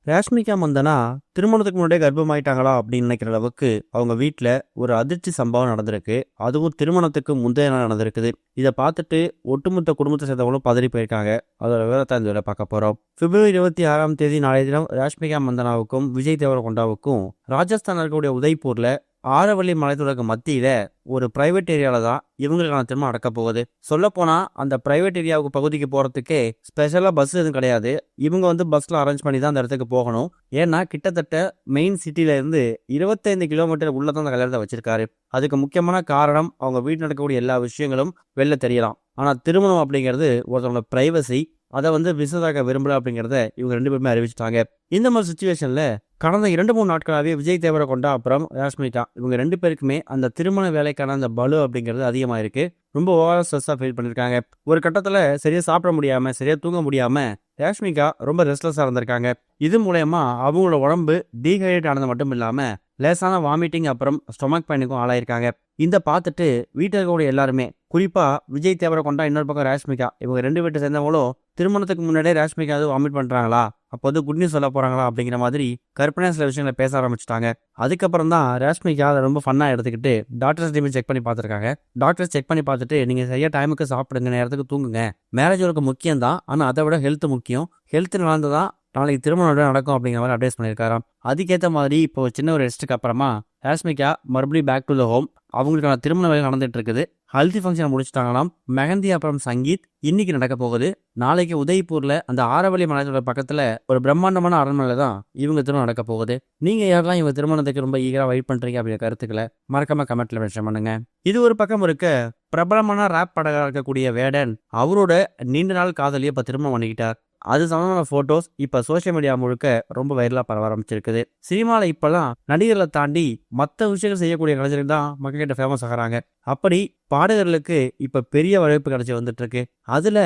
ராஷ்மிகா மந்தனா திருமணத்துக்கு முன்னாடியே கர்ப்பமாயிட்டாங்களா அப்படின்னு நினைக்கிற அளவுக்கு அவங்க வீட்டில் ஒரு அதிர்ச்சி சம்பவம் நடந்திருக்கு. அதுவும் திருமணத்துக்கு முந்தைய நாள் நடந்திருக்குது. இதை பார்த்துட்டு ஒட்டுமொத்த குடும்பத்தை சேர்ந்தவங்களும் பதறி போயிருக்காங்க. அதோட விவரத்தை இந்த பார்க்க போகிறோம். பிப்ரவரி 26 நாளைய தினம் ராஷ்மிகா மந்தனாவுக்கும் விஜய் தேவரகொண்டாவுக்கும் ராஜஸ்தான் இருக்கக்கூடிய உதய்பூர்ல ஆரவள்ளி மலைத்தொடருக்கு மத்தியில ஒரு பிரைவேட் ஏரியால தான் இவங்களுக்கான திருமணம் நடக்க போகுது. சொல்ல போனா அந்த பிரைவேட் ஏரியாவுக்கு பகுதிக்கு போறதுக்கே ஸ்பெஷலா பஸ் எதுவும் கிடையாது. இவங்க பஸ்ல அரேஞ்ச் பண்ணி தான் அந்த இடத்துக்கு போகணும். ஏன்னா கிட்டத்தட்ட மெயின் சிட்டில இருந்து 25 கிலோமீட்டர் உள்ளதான் அந்த கல்யாணத்தை வச்சிருக்காரு. அதுக்கு முக்கியமான காரணம் அவங்க வீட்டில் நடக்கக்கூடிய எல்லா விஷயங்களும் வெளில தெரியலாம். ஆனா திருமணம் அப்படிங்கிறது ஒருத்தவங்களோட பிரைவசி. அதை விசதாக விரும்பல அப்படிங்கிறத இவங்க 2 பேருமே அறிவிச்சிட்டாங்க. இந்த மாதிரி சுச்சுவேஷன்ல கடந்த 2-3 நாட்களாகவே விஜய் தேவரகொண்டா அப்புறம் ராஷ்மிகா இவங்க 2 பேருக்குமே அந்த திருமண வேலைக்கான அந்த பலு அப்படிங்கிறது அதிகமாக இருக்கு. ரொம்ப ஓவரா ஸ்ட்ரெஸ்ஸாக ஃபீல் பண்ணியிருக்காங்க. ஒரு கட்டத்தில் சரியா சாப்பிட முடியாம சரியா தூங்க முடியாம ராஷ்மிகா ரொம்ப ரெஸ்ட்லெஸ்ஸாக இருந்திருக்காங்க. இது மூலயமா அவங்களோட உடம்பு டீஹைட்ரேட் ஆனது மட்டும் இல்லாம லேசான வாமிட்டிங் அப்புறம் ஸ்டொமக் பெயினுக்கும் ஆளாயிருக்காங்க. இந்த பார்த்துட்டு வீட்டில் இருக்கக்கூடிய எல்லாருமே குறிப்பா விஜய் தேவரகொண்டா இன்னொரு பக்கம் ராஷ்மிகா இவங்க 2 வீட்டை சேர்ந்தவங்களும் திருமணத்துக்கு முன்னாடியே ராஷ்மிகா வாமிட் பண்றாங்களா, அப்போ குட் நியூஸ் சொல்ல போறாங்களா அப்படிங்கிற மாதிரி கற்பனையா சில விஷயங்களை பேச ஆரம்பிச்சுட்டாங்க. அதுக்கப்புறம் தான் ராஷ்மிகா அதை ரொம்ப ஃபன்னா எடுத்துக்கிட்டு டாக்டர்ஸ் டீம் செக் பண்ணி பார்த்துருக்காங்க. டாக்டர்ஸ் செக் பண்ணி பார்த்துட்டு நீங்க சரியா டைமுக்கு சாப்பிடுங்க, நேரத்துக்கு தூங்குங்க, மேரேஜ் ஒரு முக்கியம் தான், ஆனால் அதை விட ஹெல்த் முக்கியம், ஹெல்த் நடந்ததான் நாளைக்கு திருமணம் நடக்கும் அப்படிங்கிற மாதிரி அட்வைஸ் பண்ணியிருக்காராம். அதுக்கேற்ற மாதிரி இப்போ சின்ன ஒரு ரெஸ்ட்டுக்கு அப்புறமா ராஷ்மிகா மறுபடியும் பேக் டு த ஹோம். அவங்களுக்கான திருமண வேலை நடந்துட்டு இருக்குது. ஹல்தி ஃபங்க்ஷன் முடிச்சுட்டாங்களாம். மெஹந்தி அப்புறம் சங்கீத் இன்னைக்கு நடக்க போகுது. நாளைக்கு உதய்பூர்ல அந்த ஆரவள்ளி மலையோட பக்கத்துல ஒரு பிரம்மாண்டமான அரண்மனையில தான் இவங்க திருமணம் நடக்க போகுது. நீங்க யாரெல்லாம் இவங்க திருமணத்துக்கு ரொம்ப ஈகரா வெயிட் பண்றீங்க அப்படிங்கிற கருத்துக்களை மறக்காம கமெண்ட்ல மென்ஷன் பண்ணுங்க. இது ஒரு பக்கம் இருக்க, பிரபலமான ராப் படகா இருக்கக்கூடிய வேடன் அவரோட நீண்ட நாள் காதலியை இப்ப திருமணம் பண்ணிக்கிட்டார். அது சம்பந்தமான போட்டோஸ் இப்ப சோசியல் மீடியா முழுக்க ரொம்ப வைரலா பரவ ஆரம்பிச்சிருக்குது. சினிமால இப்பெல்லாம் நடிகர்களை தாண்டி மற்ற விஷயங்கள் செய்யக்கூடிய கலைஞர்கள் தான் மக்கள் கிட்ட ஃபேமஸ் ஆகிறாங்க. அப்படி பாடகர்களுக்கு இப்ப பெரிய வரவேற்பு கிடைச்சி வந்துட்டு இருக்கு. அதுல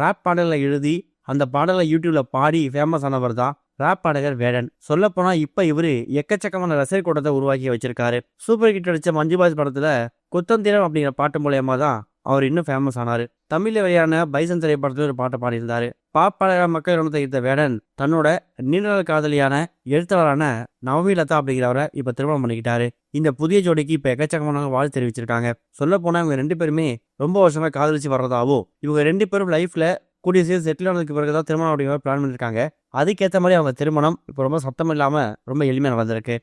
ராப் பாடல்களை எழுதி அந்த பாடலை யூடியூப்ல பாடி ஃபேமஸ் ஆனவர் தான் ராப் பாடகர் வேடன். சொல்ல போனா இப்ப இவரு எக்கச்சக்கமான ரசிகர் கூட்டத்தை உருவாக்கி வச்சிருக்காரு. சூப்பர் ஹிட் அடிச்ச மஞ்சு பாய்ஸ் படத்துல குத்தந்திரம் அப்படிங்கிற பாட்டு மூலயமா தான் அவர் இன்னும் ஃபேமஸ் ஆனாரு. தமிழ்ல வெளியான பைசன் திரைப்படத்துல ஒரு பாட்டை பாடியிருந்தாரு. பாப்பாளர மக்கள் இனத்தை ஈர்த்த வேடன் தன்னோட நீண்ட காதலியான எழுத்தாளரான நவமி லதா அப்படிங்கிறவரை இப்ப திருமணம் பண்ணிக்கிட்டாரு. இந்த புதிய ஜோடிக்கு இப்ப எக்கச்சக்கமான வாழ்த்து தெரிவிச்சிருக்காங்க. சொல்ல போனா இவங்க 2 பேருமே ரொம்ப வருஷமா காதலிச்சு வர்றதாவும் இவங்க 2 பேரும் லைஃப்ல கூடிய சீர் செட்டில் ஆனதுக்கு பிறகுதான் திருமணம் அப்படிங்கிற பிளான் பண்ணிருக்காங்க. அதுக்கேற்ற மாதிரி அவங்க திருமணம் இப்போ ரொம்ப சத்தம் இல்லாம ரொம்ப எளிமையா நடந்திருக்கு.